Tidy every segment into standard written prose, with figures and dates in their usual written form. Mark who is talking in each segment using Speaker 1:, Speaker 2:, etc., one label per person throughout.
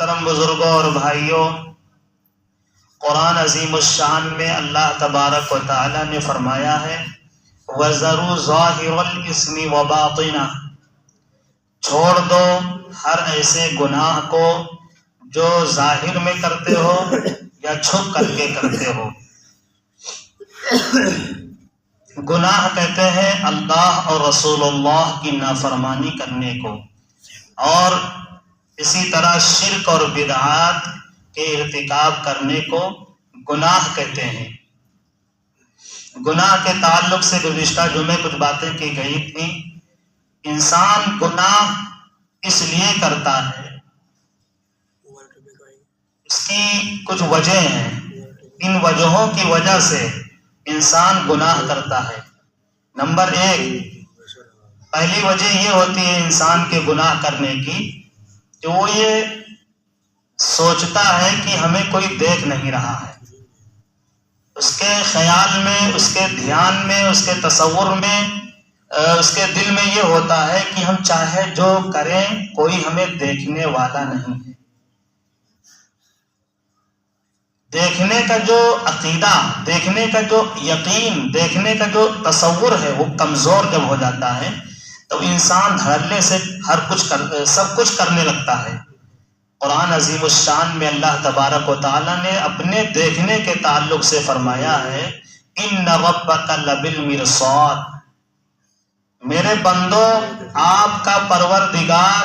Speaker 1: محترم بزرگوں اور بھائیوں، قرآن عظیم الشان میں اللہ تبارک و تعالی نے فرمایا ہے وَذَرُوا ظَاهِرَ الْإِثْمِ وَبَاطِنَهُ، چھوڑ دو ہر ایسے گناہ کو جو ظاہر میں کرتے ہو یا چھپ کر کے کرتے ہو۔ گناہ کہتے ہیں اللہ اور رسول اللہ کی نافرمانی کرنے کو، اور اسی طرح شرک اور بدعات کے ارتکاب کرنے کو گناہ کہتے ہیں۔ گناہ کے تعلق سے گزشتہ جمعے کچھ باتیں کی گئی تھیں۔ انسان گناہ اس لیے کرتا ہے، اس کی کچھ وجہ ہیں، ان وجہوں کی وجہ سے انسان گناہ کرتا ہے۔ نمبر 1، پہلی وجہ یہ ہوتی ہے انسان کے گناہ کرنے کی کہ وہ یہ سوچتا ہے کہ ہمیں کوئی دیکھ نہیں رہا ہے۔ اس کے خیال میں، اس کے دھیان میں، اس کے تصور میں، اس کے دل میں یہ ہوتا ہے کہ ہم چاہے جو کریں کوئی ہمیں دیکھنے والا نہیں ہے۔ دیکھنے کا جو عقیدہ، دیکھنے کا جو یقین، دیکھنے کا جو تصور ہے وہ کمزور جب ہو جاتا ہے تو انسان دھڑلے سے سب کچھ کرنے لگتا ہے۔ قرآن عظیم الشان میں اللہ تبارک و تعالیٰ نے اپنے دیکھنے کے تعلق سے فرمایا ہے ان ربک لبالمرصاد، میرے بندو آپ کا پروردگار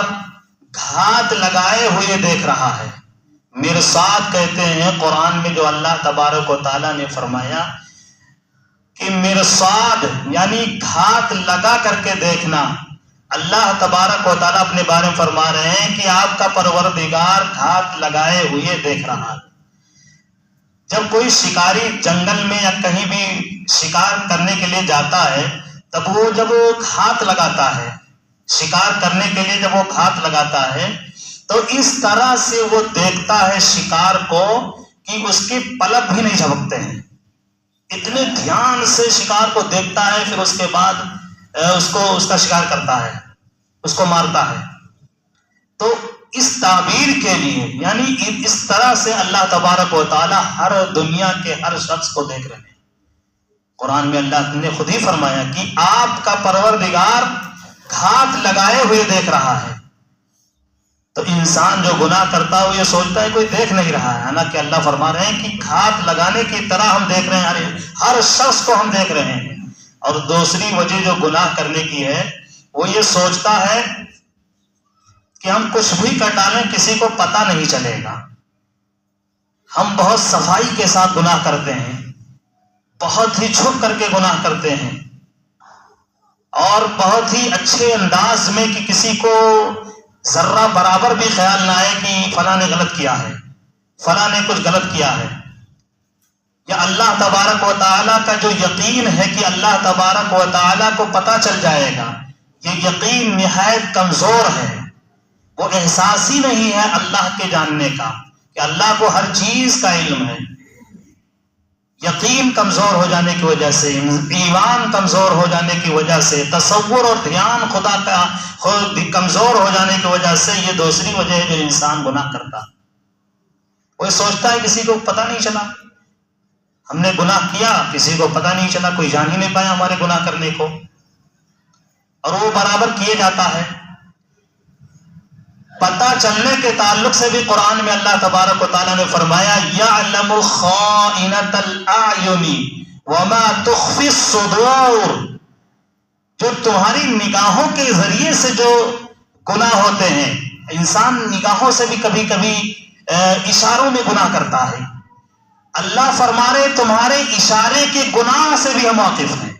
Speaker 1: گھات لگائے ہوئے دیکھ رہا ہے۔ مرصاد کہتے ہیں قرآن میں جو اللہ تبارک و تعالیٰ نے فرمایا کہ مرصاد یعنی گھات لگا کر کے دیکھنا۔ اللہ تبارک و تعالیٰ اپنے بارے میں فرما رہے ہیں کہ آپ کا پروردگار گھات لگائے ہوئے دیکھ رہا ہے۔ جب کوئی شکاری جنگل میں یا کہیں بھی شکار کرنے کے لیے جاتا ہے تب جب وہ گھات لگاتا ہے، شکار کرنے کے لیے جب وہ گھات لگاتا ہے تو اس طرح سے وہ دیکھتا ہے شکار کو کہ اس کی پلک بھی نہیں جھپکتے ہیں، اتنے دھیان سے شکار کو دیکھتا ہے، پھر اس کے بعد اس کا شکار کرتا ہے، اس کو مارتا ہے۔ تو اس تعبیر کے لیے یعنی اس طرح سے اللہ تبارک و تعالی ہر دنیا کے ہر شخص کو دیکھ رہے ہیں۔ قرآن میں اللہ نے خود ہی فرمایا کہ آپ کا پروردگار گھات لگائے ہوئے دیکھ رہا ہے۔ تو انسان جو گناہ کرتا ہے وہ یہ سوچتا ہے کوئی دیکھ نہیں رہا ہے، حالانکہ اللہ فرما رہے ہیں کہ گھات لگانے کی طرح ہم دیکھ رہے ہیں، ہر شخص کو ہم دیکھ رہے ہیں۔ اور دوسری وجہ جو گناہ کرنے کی ہے وہ یہ سوچتا ہے کہ ہم کچھ بھی کر ڈالیں کسی کو پتہ نہیں چلے گا۔ ہم بہت صفائی کے ساتھ گناہ کرتے ہیں، بہت ہی چھپ کر کے گناہ کرتے ہیں، اور بہت ہی اچھے انداز میں کہ کسی کو ذرہ برابر بھی خیال نہ آئے کہ فلاں نے غلط کیا ہے، فلاں نے کچھ غلط کیا ہے۔ یا اللہ تبارک و تعالیٰ کا جو یقین ہے کہ اللہ تبارک و تعالیٰ کو پتہ چل جائے گا، یہ یقین نہایت کمزور ہے، وہ احساس ہی نہیں ہے اللہ کے جاننے کا کہ اللہ کو ہر چیز کا علم ہے۔ یقین کمزور ہو جانے کی وجہ سے، ایمان کمزور ہو جانے کی وجہ سے، تصور اور دھیان خدا کا کمزور ہو جانے کی وجہ سے یہ دوسری وجہ ہے جو انسان گناہ کرتا۔ وہ سوچتا ہے کسی کو پتہ نہیں چلا، ہم نے گناہ کیا کسی کو پتہ نہیں چلا، کوئی جان ہی نہیں پایا ہمارے گناہ کرنے کو، اور وہ برابر کیے جاتا ہے۔ پتہ چلنے کے تعلق سے بھی قرآن میں اللہ تبارک و تعالیٰ نے فرمایا یعلم خائنۃ الاعین وما تخفی الصدور، جو تمہاری نگاہوں کے ذریعے سے جو گناہ ہوتے ہیں، انسان نگاہوں سے بھی کبھی کبھی اشاروں میں گناہ کرتا ہے، اللہ فرما رہے تمہارے اشارے کے گناہ سے بھی ہم واقف ہیں۔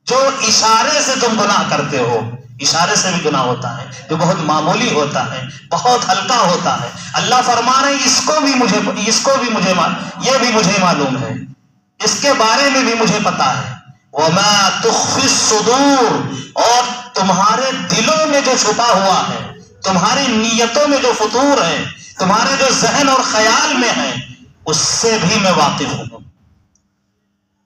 Speaker 1: جو اشارے سے تم گناہ کرتے ہو، اشارے سے بھی گناہ ہوتا ہے جو بہت معمولی ہوتا ہے، بہت ہلکا ہوتا ہے، اللہ فرما رہے یہ بھی مجھے معلوم ہے، اس کے بارے میں بھی مجھے پتا ہے۔ وما تخفی الصدور، اور تمہارے دلوں میں جو چھپا ہوا ہے، تمہاری نیتوں میں جو فطور ہے، تمہارے جو ذہن اور خیال میں ہے، اس سے بھی میں واقف ہوں۔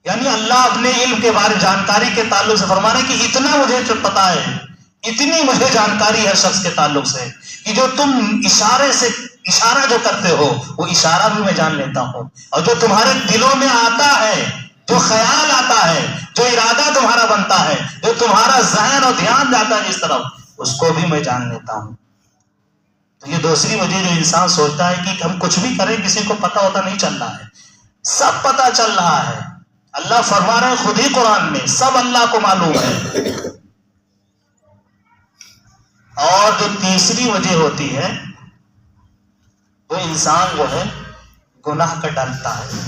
Speaker 1: یعنی اللہ اپنے علم کے بارے جانکاری کے تعلق سے فرما رہے کہ اتنا مجھے پتا ہے، اتنی مجھے جانکاری ہے شخص کے تعلق سے کہ جو تم اشارے سے اشارہ جو کرتے ہو وہ اشارہ بھی میں جان لیتا ہوں، اور جو تمہارے دلوں میں آتا ہے، جو خیال آتا ہے، جو ارادہ تمہارا بنتا ہے، جو تمہارا ذہن اور دھیان جاتا ہے جس طرف، اس کو بھی میں جان لیتا ہوں۔ تو یہ دوسری وجہ جو انسان سوچتا ہے کہ ہم کچھ بھی کریں کسی کو پتہ ہوتا نہیں چل رہا ہے، سب پتہ چل رہا ہے۔ اللہ فرما رہے ہیں خود ہی قرآن میں، سب اللہ کو معلوم ہے۔ اور جو تیسری وجہ ہوتی ہے وہ انسان جو ہے گناہ کا ڈالتا ہے،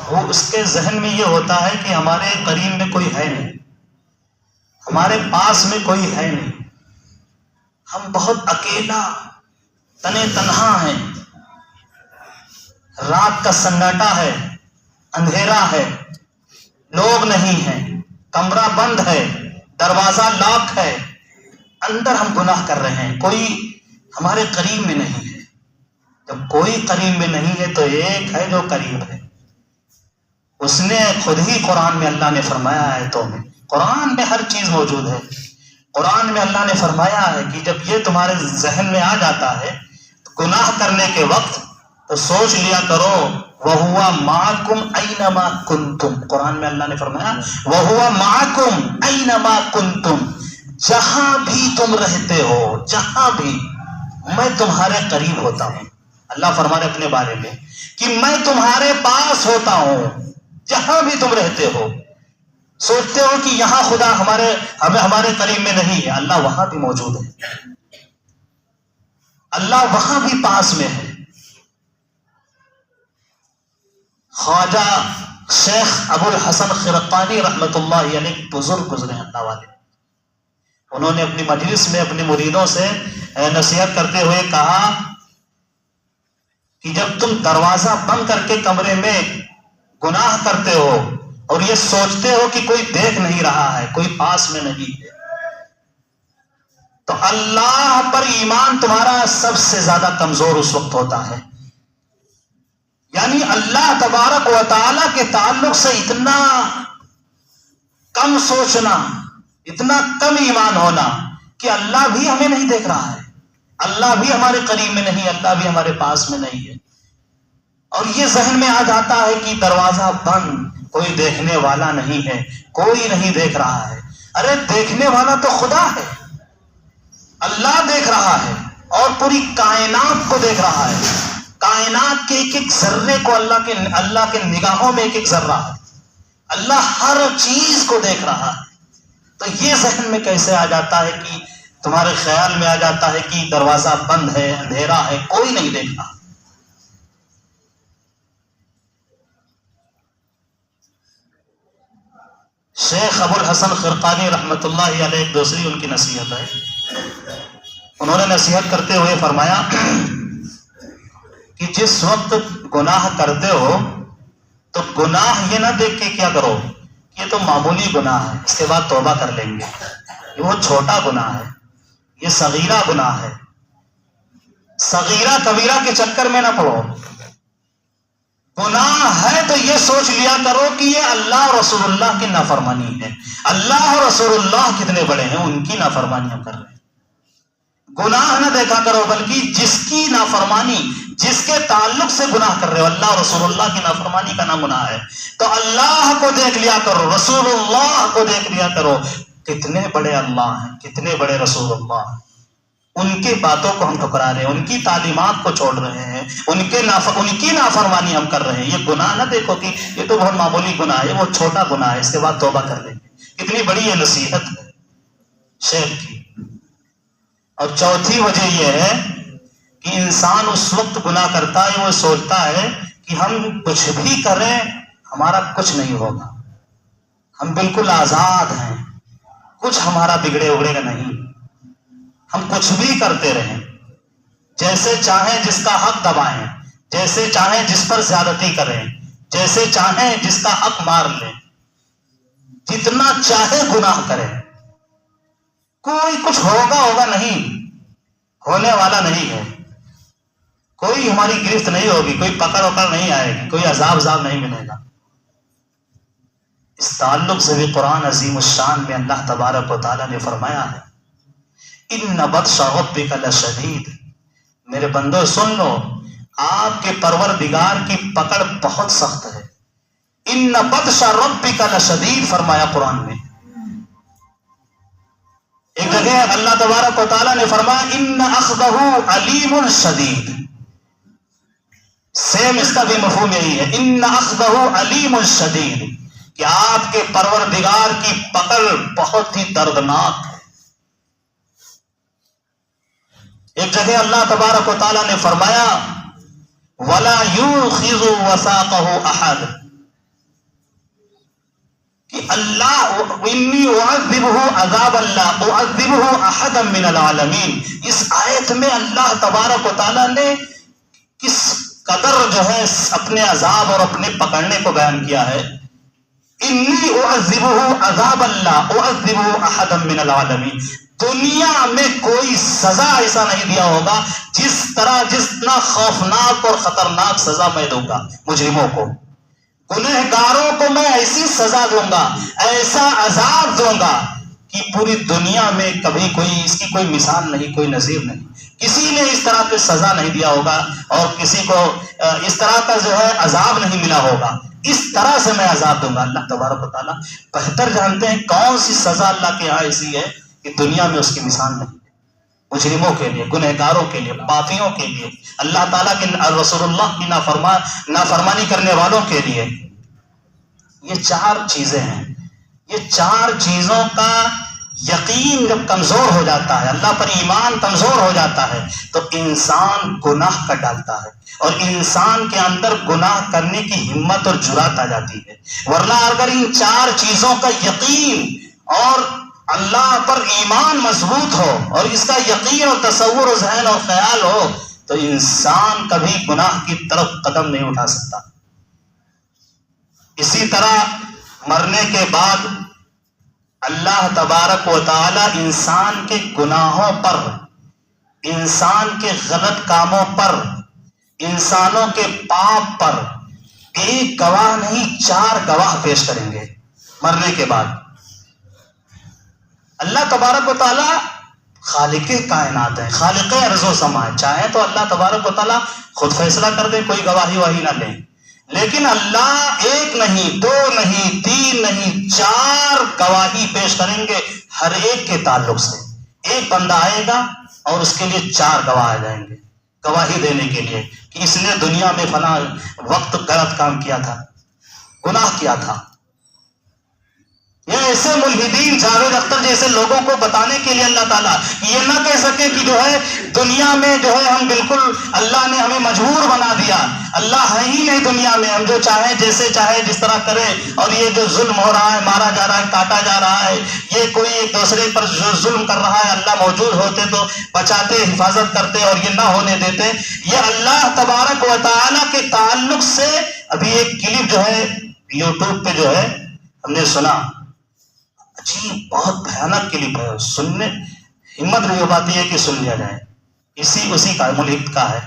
Speaker 1: وہ اس کے ذہن میں یہ ہوتا ہے کہ ہمارے قریب میں کوئی ہے نہیں، ہمارے پاس میں کوئی ہے نہیں، ہم بہت اکیلا تنے تنہا ہیں، رات کا سناٹا ہے، اندھیرا ہے، لوگ نہیں ہیں، کمرہ بند ہے، دروازہ لاک ہے، اندر ہم گناہ کر رہے ہیں، کوئی ہمارے قریب میں نہیں ہے۔ جب کوئی قریب میں نہیں ہے تو ایک ہے جو قریب ہے، اس نے خود ہی قرآن میں اللہ نے فرمایا ہے، تو قرآن میں ہر چیز موجود ہے۔ قرآن میں اللہ نے فرمایا ہے کہ جب یہ تمہارے ذہن میں آ جاتا ہے گناہ کرنے کے وقت تو سوچ لیا کرو وَهُوَ مَعَكُمْ أَيْنَمَا كُنْتُمْ، قرآن میں اللہ نے فرمایا وَهُوَ مَعَكُمْ أَيْنَمَا كُنْتُمْ، جہاں بھی تم رہتے ہو، جہاں بھی میں تمہارے قریب ہوتا ہوں۔ اللہ فرما رہے اپنے بارے میں کہ میں تمہارے پاس ہوتا ہوں جہاں بھی تم رہتے ہو۔ سوچتے ہو کہ یہاں خدا ہمارے قریب میں نہیں ہے، اللہ وہاں بھی موجود ہے، اللہ وہاں بھی پاس میں ہے۔ خواجہ شیخ ابو الحسن خرقانی رحمۃ اللہ علیہ بزرگ گزرے اللہ والے، انہوں نے اپنی مجلس میں اپنے مریدوں سے نصیحت کرتے ہوئے کہا کہ جب تم دروازہ بند کر کے کمرے میں گناہ کرتے ہو اور یہ سوچتے ہو کہ کوئی دیکھ نہیں رہا ہے، کوئی پاس میں نہیں ہے، تو اللہ پر ایمان تمہارا سب سے زیادہ کمزور اس وقت ہوتا ہے۔ یعنی اللہ تبارک و تعالی کے تعلق سے اتنا کم سوچنا، اتنا کم ایمان ہونا کہ اللہ بھی ہمیں نہیں دیکھ رہا ہے، اللہ بھی ہمارے قریب میں نہیں، اللہ بھی ہمارے پاس میں نہیں ہے، اور یہ ذہن میں آ جاتا ہے کہ دروازہ بند، کوئی دیکھنے والا نہیں ہے، کوئی نہیں دیکھ رہا ہے۔ ارے دیکھنے والا تو خدا ہے، اللہ دیکھ رہا ہے اور پوری کائنات کو دیکھ رہا ہے، کائنات کے ایک ایک ذرے کو اللہ کے نگاہوں میں ایک ایک ذرہ ہے، اللہ ہر چیز کو دیکھ رہا ہے۔ تو یہ ذہن میں کیسے آ جاتا ہے کہ تمہارے خیال میں آ جاتا ہے کہ دروازہ بند ہے، اندھیرا ہے، کوئی نہیں دیکھ رہا۔ شیخ ابو الحسن خرقانی رحمۃ اللہ علیہ ایک دوسری ان کی نصیحت ہے، انہوں نے نصیحت کرتے ہوئے فرمایا کہ جس وقت گناہ کرتے ہو تو گناہ یہ نہ دیکھ کے کیا کرو کہ یہ تو معمولی گناہ ہے، اس کے بعد توبہ کر لیں گے، یہ وہ چھوٹا گناہ ہے، یہ صغیرہ گناہ ہے، صغیرہ کبیرہ کے چکر میں نہ پڑو۔ گناہ ہے تو یہ سوچ لیا کرو کہ یہ اللہ اور رسول اللہ کی نافرمانی ہے، اللہ اور رسول اللہ کتنے بڑے ہیں، ان کی نافرمانی ہم کر رہے ہیں۔ گناہ نہ دیکھا کرو بلکہ جس کی نافرمانی، جس کے تعلق سے گناہ کر رہے ہو، اللہ اور رسول اللہ کی نافرمانی کا نام گناہ ہے، تو اللہ کو دیکھ لیا کرو، رسول اللہ کو دیکھ لیا کرو، کتنے بڑے اللہ ہیں، کتنے بڑے رسول اللہ ہیں، ان کی باتوں کو ہم ٹھکرا رہے ہیں، ان کی تعلیمات کو چھوڑ رہے ہیں، ان کی نافرمانی ہم کر رہے ہیں۔ یہ گناہ نہ دیکھو کہ یہ تو بہت معمولی گناہ ہے، وہ چھوٹا گناہ ہے، اس کے بعد توبہ کر لیں گے۔ کتنی بڑی یہ نصیحت ہے شیخ کی۔ اور چوتھی وجہ یہ ہے کہ انسان اس وقت گناہ کرتا ہے وہ سوچتا ہے کہ ہم کچھ بھی کریں ہمارا کچھ نہیں ہوگا، ہم بالکل آزاد ہیں، کچھ ہمارا بگڑے اگڑے گا نہیں، ہم کچھ بھی کرتے رہیں، جیسے چاہیں جس کا حق دبائیں، جیسے چاہیں جس پر زیادتی کریں، جیسے چاہیں جس کا حق مار لیں، جتنا چاہے گناہ کریں، کوئی کچھ ہوگا نہیں، ہونے والا نہیں ہے، کوئی ہماری گرفت نہیں ہوگی، کوئی پکڑ وکڑ نہیں آئے گی، کوئی عذاب نہیں ملے گا۔ اس تعلق سے بھی قرآن عظیم الشان میں اللہ تبارک و تعالیٰ نے فرمایا ہے ان بطش ربک لشدید، میرے بندو سن لو آپ کے پروردگار کی پکڑ بہت سخت ہے. ان بطش ربک لشدید فرمایا قرآن میں. ایک جگہ اللہ تبارک و تعالیٰ نے فرمایا ان اخذہ علیم شدید. سیم اس کا بھی مفہوم یہی ہے, ان اخذہ علیم شدید, کہ آپ کے پروردگار کی پکڑ بہت ہی دردناک ہے. ایک جگہ اللہ تبارک و تعالیٰ نے فرمایا وَلَا يُؤْخِذُ وَثَاقَهُ أَحَدٌ, کہ اللہ انی اعذبہ عذاب اللہ اعذبہ احدا من العالمین. اس آیت میں اللہ تبارک و تعالیٰ نے کس قدر جو ہے اپنے عذاب اور اپنے پکڑنے کو بیان کیا ہے. انی اعذبہ عذاب اللہ اعذبہ احدا من العالمین. دنیا میں کوئی سزا ایسا نہیں دیا ہوگا جتنا خوفناک اور خطرناک سزا میں دوں گا مجرموں کو. گنہگاروں کو میں ایسی سزا دوں گا, ایسا عذاب دوں گا کہ پوری دنیا میں کبھی کوئی اس کی کوئی مثال نہیں, کوئی نظیر نہیں. کسی نے اس طرح کی سزا نہیں دیا ہوگا اور کسی کو اس طرح کا جو ہے عذاب نہیں ملا ہوگا. اس طرح سے میں عذاب دوں گا. اللہ تبارک و تعالیٰ بہتر جانتے ہیں کون سی سزا اللہ کے یہاں ایسی ہے کہ دنیا میں اس کی مثال نہیں. مجرموں کے لیے, گنہگاروں کے لیے, پاپیوں کے لیے, اللہ تعالیٰ کے رسول اللہ کی نافرمانی کرنے والوں کے لیے. یہ چار چیزیں ہیں. یہ چار چیزوں کا یقین جب کمزور ہو جاتا ہے, اللہ پر ایمان کمزور ہو جاتا ہے, تو انسان گناہ کر ڈالتا ہے اور انسان کے اندر گناہ کرنے کی ہمت اور جرات آ جاتی ہے. ورنہ اگر ان چار چیزوں کا یقین اور اللہ پر ایمان مضبوط ہو اور اس کا یقین اور تصور و ذہن اور خیال ہو تو انسان کبھی گناہ کی طرف قدم نہیں اٹھا سکتا. اسی طرح مرنے کے بعد اللہ تبارک و تعالی انسان کے گناہوں پر, انسان کے غلط کاموں پر, انسانوں کے پاپ پر ایک گواہ نہیں 4 گواہ پیش کریں گے مرنے کے بعد. اللہ تبارک و تعالیٰ خالق کائنات ہے, خالق ارض و سما ہے. چاہے تو اللہ تبارک و تعالیٰ خود فیصلہ کر دے, کوئی گواہی واہی نہ لے, لیکن اللہ 1 نہیں 2 نہیں 3 نہیں 4 گواہی پیش کریں گے ہر ایک کے تعلق سے. ایک بندہ آئے گا اور اس کے لیے 4 گواہ آ جائیں گے گواہی دینے کے لیے کہ اس نے دنیا میں فلاں وقت غلط کام کیا تھا, گناہ کیا تھا. یہ ایسے ملحدین جاوید اختر جیسے لوگوں کو بتانے کے لیے اللہ تعالیٰ یہ نہ کہہ سکے کہ جو ہے دنیا میں جو ہے ہم بالکل اللہ نے ہمیں مجبور بنا دیا, اللہ ہے ہی نہیں دنیا میں, ہم جو چاہے جیسے چاہے جس طرح کرے. اور یہ جو ظلم ہو رہا ہے, مارا جا رہا ہے, کاٹا جا رہا ہے, یہ کوئی ایک دوسرے پر جو ظلم کر رہا ہے, اللہ موجود ہوتے تو بچاتے, حفاظت کرتے اور یہ نہ ہونے دیتے. یہ اللہ تبارک و تعالیٰ کے تعلق سے ابھی ایک کلپ جو ہے یوٹیوب پہ جو ہے ہم نے سنا, جی بہت بھیانک کلپ ہے, سننے ہمت نہیں ہو پاتی ہے کہ سن لیا جائے. اسی کا ملحد کا ہے.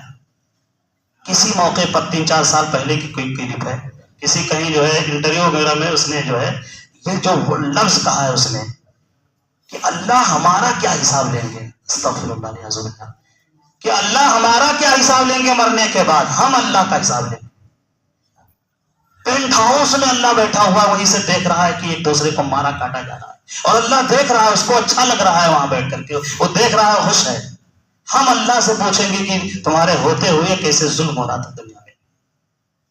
Speaker 1: کسی موقع پر 3-4 سال پہلے کی کوئی کلپ ہے, کسی کہیں جو ہے انٹرویو وغیرہ میں اس نے جو ہے یہ جو لفظ کہا ہے اس نے کہ اللہ ہمارا کیا حساب لیں گے, استغفر اللہ العظیم اللہ, کہ اللہ ہمارا کیا حساب لیں گے مرنے کے بعد, ہم اللہ کا حساب لیں گے. پینٹ ہاؤس میں اللہ بیٹھا ہوا وہیں سے دیکھ رہا ہے کہ ایک دوسرے کو مارا کاٹا جا رہا ہے اور اللہ دیکھ رہا ہے, اس کو اچھا لگ رہا ہے وہاں بیٹھ کر کے, وہ دیکھ رہا ہے, خوش ہے. ہم اللہ سے پوچھیں گے کہ تمہارے ہوتے ہوئے کیسے ظلم ہو رہا تھا دنیا میں.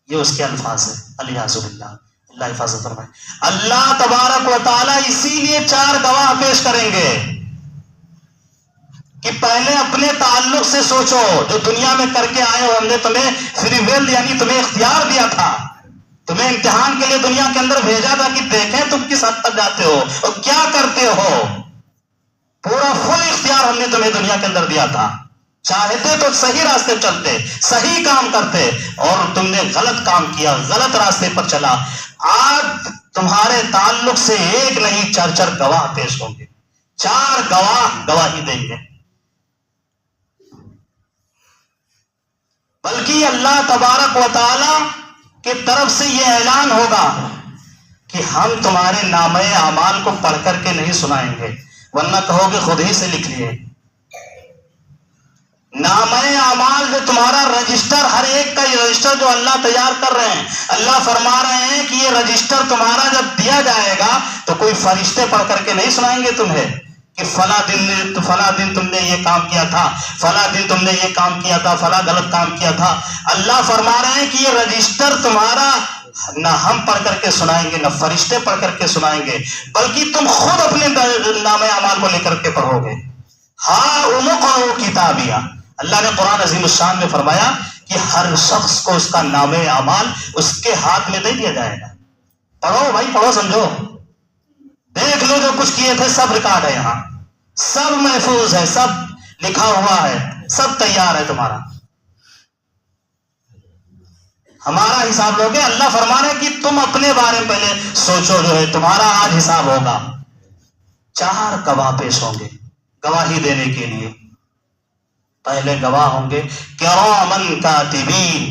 Speaker 1: یہ اس کے الفاظ ہے, الیاذ باللہ, اللہ حفاظت فرمائے. اللہ تبارک و تعالیٰ اسی لیے 4 گواہ پیش کریں گے کہ پہلے اپنے تعلق سے سوچو, جو دنیا میں کر کے آئے ہو, ہم نے تمہیں فری ویل یعنی تمہیں اختیار دیا تھا, تمہیں امتحان کے لیے دنیا کے اندر بھیجا تھا کہ دیکھیں تم کس حد تک جاتے ہو اور کیا کرتے ہو. پورا فل اختیار ہم نے تمہیں دنیا کے اندر دیا تھا. چاہتے تو صحیح راستے چلتے, صحیح کام کرتے, اور تم نے غلط کام کیا, غلط راستے پر چلا. آج تمہارے تعلق سے 1 نہیں 4 گواہ پیش ہوں گے, 4 گواہ گواہی دیں گے. بلکہ اللہ تبارک و تعالی کی طرف سے یہ اعلان ہوگا کہ ہم تمہارے نامہ اعمال کو پڑھ کر کے نہیں سنائیں گے, ورنہ کہو گے خود ہی سے لکھ لیے. نامہ اعمال جو تمہارا رجسٹر، ہر ایک کا یہ رجسٹر جو اللہ تیار کر رہے ہیں، اللہ فرما رہے ہیں کہ یہ رجسٹر تمہارا جب دیا جائے گا تو کوئی فرشتے پڑھ کر کے نہیں سنائیں گے تمہیں کہ فلاں دن تم نے یہ کام کیا تھا، فلاں دن تم نے یہ کام کیا تھا، فلاں غلط کام کیا تھا۔ اللہ فرما رہے ہیں کہ یہ رجسٹر تمہارا نہ ہم پڑھ کر کے سنائیں گے، نہ فرشتے پڑھ کر کے سنائیں گے، بلکہ تم خود اپنے نامہ اعمال کو لے کر کے پڑھو گے۔ ہاں اقرؤوا کتابیہ، اللہ نے قرآن عظیم الشان میں فرمایا کہ ہر شخص کو اس کا نامہ اعمال اس کے ہاتھ میں دے دیا جائے گا۔ پڑھو بھائی، پڑھو، سمجھو، دیکھ لو جو کچھ کیے تھے سب ریکارڈ ہے، یہاں سب محفوظ ہے، سب لکھا ہوا ہے، سب تیار ہے تمہارا۔ ہمارا حساب لوگے، اللہ فرما رہے کہ تم اپنے بارے میں پہلے سوچو، جو ہے تمہارا آج حساب ہوگا۔ 4 گواہ پیش ہوں گے گواہی دینے کے لیے۔ پہلے گواہ ہوں گے کراما کاتبین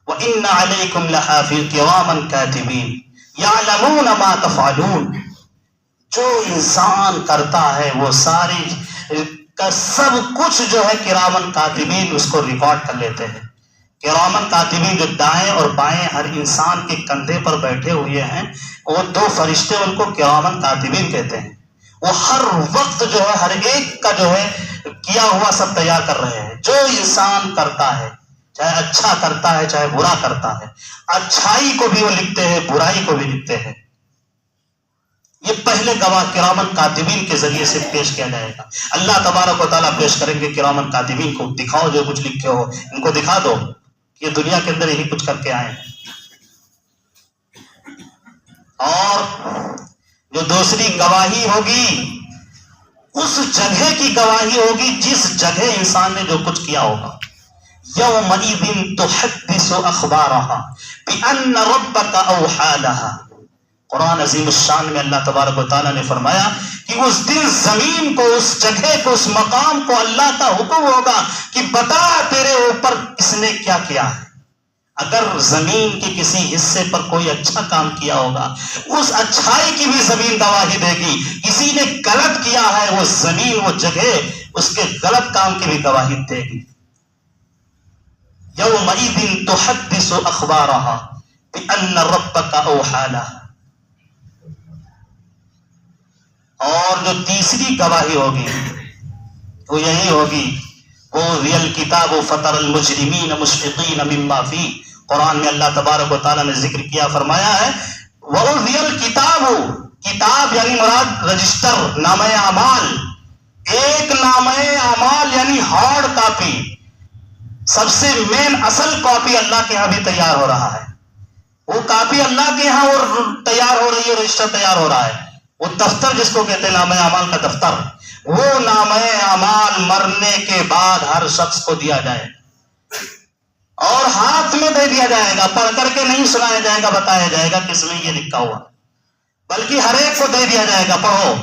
Speaker 1: وان علیکم لحافظ، کراما کاتبین یعلمون ما تفعلون۔ جو انسان کرتا ہے وہ ساری کا سب کچھ جو ہے کرامن کاتبین اس کو ریکارڈ کر لیتے ہیں۔ کرامن کاتبین جو دائیں اور بائیں ہر انسان کے کندھے پر بیٹھے ہوئے ہیں، وہ 2 فرشتے ان کو کرامن کاتبین کہتے ہیں۔ وہ ہر وقت جو ہے ہر ایک کا جو ہے کیا ہوا سب تیار کر رہے ہیں۔ جو انسان کرتا ہے، چاہے اچھا کرتا ہے چاہے برا کرتا ہے، اچھائی کو بھی وہ لکھتے ہیں، برائی کو بھی لکھتے ہیں۔ یہ پہلے گواہ کرامن کاتبین کے ذریعے سے پیش کیا جائے گا۔ اللہ تبارک و تعالیٰ پیش کریں گے کرامن کاتبین کو، دکھاؤ جو کچھ لکھے ہو، ان کو دکھا دو، یہ دنیا کے اندر یہی کچھ کر کے آئے ہیں۔ اور جو دوسری گواہی ہوگی اس جگہ کی گواہی ہوگی جس جگہ انسان نے جو کچھ کیا ہوگا۔ یومئذ تحدث اخبارها بان ربک اوحی لها۔ قرآن عظیم الشان میں اللہ تبارک و تعالیٰ نے فرمایا کہ اس دن زمین کو، اس جگہ کو، اس مقام کو اللہ کا حکم ہوگا کہ بتا تیرے اوپر کس نے کیا کیا ہے۔ اگر زمین کے کسی حصے پر کوئی اچھا کام کیا ہوگا، اس اچھائی کی بھی زمین گواہی دے گی۔ کسی نے غلط کیا ہے، وہ زمین، وہ جگہ اس کے غلط کام کی بھی گواہی دے گی۔ یومئذ تحدث اخبارها بان ربک اوحی لها۔ اور جو تیسری گواہی ہوگی وہ یہی ہوگی، وَوُضِعَ الْكِتَابُ فَتَرَى الْمُجْرِمِينَ مُشْفِقِينَ مِمَّا فِيهِ۔ قرآن میں اللہ تبارک و تعالیٰ نے ذکر کیا، فرمایا ہے وَوُضِعَ الْكِتَابُ، کتاب یعنی مراد رجسٹر، نامہ اعمال۔ ایک نامہ اعمال یعنی ہارڈ کاپی، سب سے مین اصل کاپی اللہ کے ہاں بھی تیار ہو رہا ہے۔ وہ کاپی اللہ کے ہاں اور تیار ہو رہی ہے، رجسٹر تیار ہو رہا ہے۔ وہ دفتر جس کو کہتے ہیں نامہ اعمال کا دفتر، وہ نامہ اعمال مرنے کے بعد ہر شخص کو دیا جائے اور ہاتھ میں دے دیا جائے گا، پڑھ کر کے نہیں سنایا جائے گا، بتایا جائے گا کس میں یہ لکھا ہوا، بلکہ ہر ایک کو دے دیا جائے گا۔ پڑھو،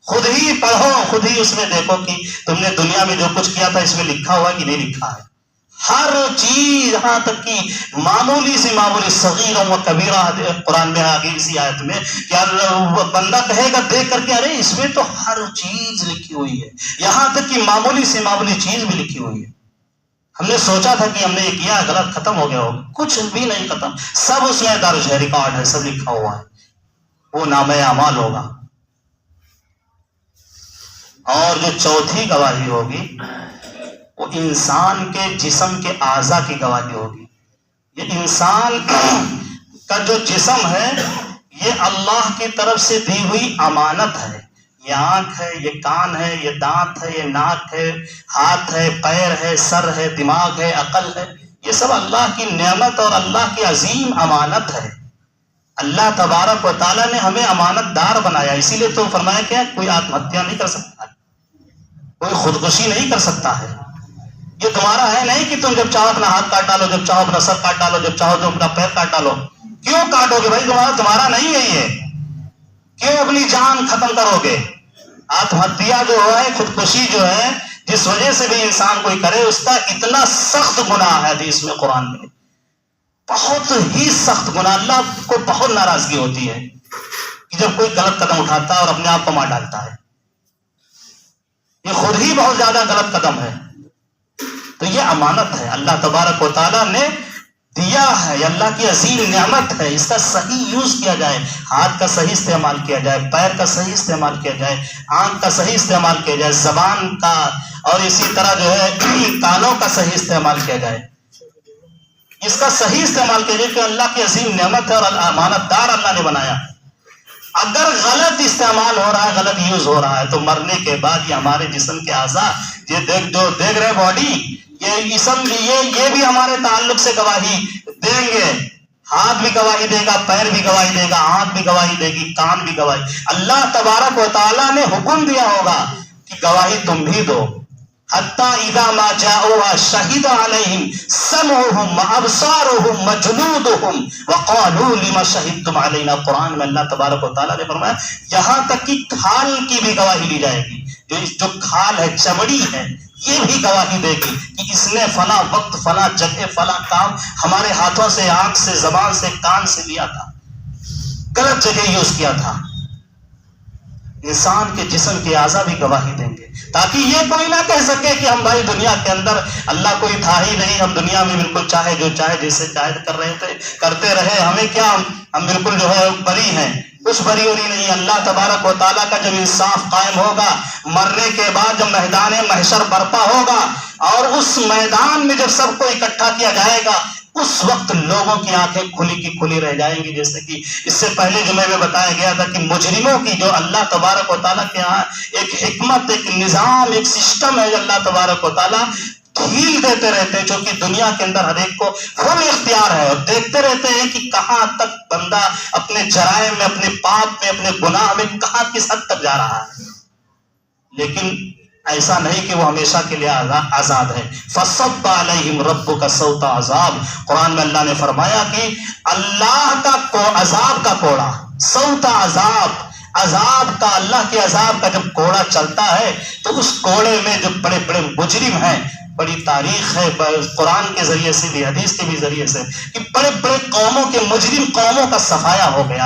Speaker 1: خود ہی پڑھو، خود ہی اس میں دیکھو کہ تم نے دنیا میں جو کچھ کیا تھا اس میں لکھا ہوا کہ نہیں لکھا ہے۔ ہر چیز، یہاں تک کہ معمولی سے معمولی صغیر و کبیرہ، قرآن میں آگے اسی آیت میں کہ بندہ کہے گا دیکھ کر کے ارے اس میں تو ہر چیز لکھی ہوئی ہے، یہاں تک کہ معمولی سے معمولی چیز بھی لکھی ہوئی ہے۔ ہم نے سوچا تھا کہ ہم نے یہ کیا غلط، ختم ہو گیا ہوگا، کچھ بھی نہیں ختم، سب اس میں درج ہے، ریکارڈ ہے، سب لکھا ہوا ہے۔ وہ نامہ اعمال ہوگا۔ اور جو چوتھی گواہی ہوگی وہ انسان کے جسم کے اعضاء کی گواہی ہوگی۔ یہ انسان کا جو جسم ہے یہ اللہ کی طرف سے دی ہوئی امانت ہے۔ یہ آنکھ ہے، یہ کان ہے، یہ دانت ہے، یہ ناک ہے، ہاتھ ہے، پیر ہے، سر ہے، دماغ ہے، عقل ہے، یہ سب اللہ کی نعمت اور اللہ کی عظیم امانت ہے۔ اللہ تبارک و تعالیٰ نے ہمیں امانت دار بنایا، اسی لیے تو فرمایا کہ کوئی آتم ہتیا نہیں کر سکتا، کوئی خودکشی نہیں کر سکتا ہے۔ یہ تمہارا ہے نہیں کہ تم جب چاہو اپنا ہاتھ کاٹ ڈالو، جب چاہو اپنا سر کاٹ ڈالو، جب چاہو تو اپنا پیر کاٹ ڈالو۔ کیوں کاٹو گے بھائی؟ تمہارا نہیں ہے یہ، کیوں اپنی جان ختم کرو گے؟ آتم ہتیا جو ہے، خودکشی جو ہے، جس وجہ سے بھی انسان کوئی کرے، اس کا اتنا سخت گناہ ہے حدیث میں، قرآن میں بہت ہی سخت گناہ۔ اللہ کو بہت ناراضگی ہوتی ہے کہ جب کوئی غلط قدم اٹھاتا ہے اور اپنے آپ کو مار ڈالتا ہے۔ یہ خود ہی بہت زیادہ غلط قدم ہے۔ تو یہ امانت ہے، اللہ تبارک و تعالیٰ نے دیا ہے، یہ اللہ کی عظیم نعمت ہے، اس کا صحیح یوز کیا جائے، ہاتھ کا صحیح استعمال کیا جائے، پیر کا صحیح استعمال کیا جائے، آنکھ کا صحیح استعمال کیا جائے، زبان کا اور اسی طرح جو ہے کانوں کا صحیح استعمال کیا جائے، اس کا صحیح استعمال کیا جائے کہ اللہ کی عظیم نعمت ہے اور امانت دار اللہ نے بنایا۔ اگر غلط استعمال ہو رہا ہے، غلط یوز ہو رہا ہے تو مرنے کے بعد یہ ہمارے جسم کے اعضاء جو دیکھ رہے باڈی، یہ اسم یہ بھی ہمارے تعلق سے گواہی دیں گے، ہاتھ بھی گواہی دے گا، پیر بھی گواہی دے گا، آنکھ بھی گواہی دے گی، کان بھی گواہی۔ اللہ تبارک و تعالیٰ نے حکم دیا ہوگا کہ گواہی تم بھی دو۔ حتی اذا ما جاؤوا شہد علیہم سمعهم وابصارهم وجلودهم وقالوا لما شہدتم علینا۔ قرآن میں اللہ تبارک و تعالیٰ نے فرمایا یہاں تک کہ کھال کی بھی گواہی لی جائے گی، جو کھال ہے، چمڑی ہے، یہ بھی گواہی دے گی کہ اس نے فلاں وقت، فلاں جگہ، فلاں کام ہمارے ہاتھوں سے، آنکھ سے، زبان سے، کان سے لیا تھا، غلط جگہ یوز کیا تھا۔ انسان کے جسم کے اعضاء بھی گواہی دیں گے، تاکہ یہ کوئی نہ کہہ سکے کہ ہم بھائی دنیا کے اندر اللہ کوئی تھا ہی نہیں، ہم دنیا میں بالکل چاہے جو چاہے جیسے چاہے کر رہے تھے، کرتے رہے، ہمیں کیا، ہم بالکل جو ہے بری ہیں۔ کچھ بری ہوری نہیں۔ اللہ تبارک و تعالیٰ کا جب انصاف قائم ہوگا، مرنے کے بعد جب میدان محشر برپا ہوگا اور اس میدان میں جب سب کو اکٹھا کیا جائے گا، اس وقت لوگوں کی آنکھیں کھلی کی کھلی رہ جائیں گی۔ جیسے کہ اس سے پہلے جمعے میں بتایا گیا تھا کہ مجرموں کی جو اللہ تبارک و تعالیٰ کے یہاں ایک حکمت، ایک نظام، ایک سسٹم ہے، اللہ تبارک و تعالیٰ ڈھیل دیتے رہتے ہیں، جو کہ دنیا کے اندر ہر ایک کو فل اختیار ہے، اور دیکھتے رہتے ہیں کہ کہاں تک بندہ اپنے جرائم میں، اپنے پاپ میں، اپنے گناہ میں کہاں کس حد تک جا رہا ہے۔ لیکن ایسا نہیں کہ وہ ہمیشہ کے لیے آزاد ہے۔ فَصَبَّ عَلَيْهِمْ رَبُّكَ صَوْتَ عَذَابٍ۔ قرآن میں اللہ نے فرمایا کہ اللہ کا عذاب کا کوڑا، صوت عذاب کا، اللہ کے عذاب کا جب کوڑا چلتا ہے تو اس کوڑے میں جو بڑے بڑے مجرم ہیں، بڑی تاریخ ہے قرآن کے ذریعے سے بھی، حدیث کے بھی ذریعے سے، کہ بڑے بڑے قوموں کے مجرم قوموں کا صفایا ہو گیا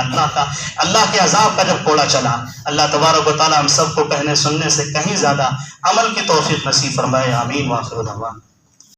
Speaker 1: اللہ کے عذاب کا جب کوڑا چلا۔ اللہ تبارک و تعالی ہم سب کو کہنے سننے سے کہیں زیادہ عمل کی توفیق نصیب فرمائے، آمین۔ وآخر دعوانا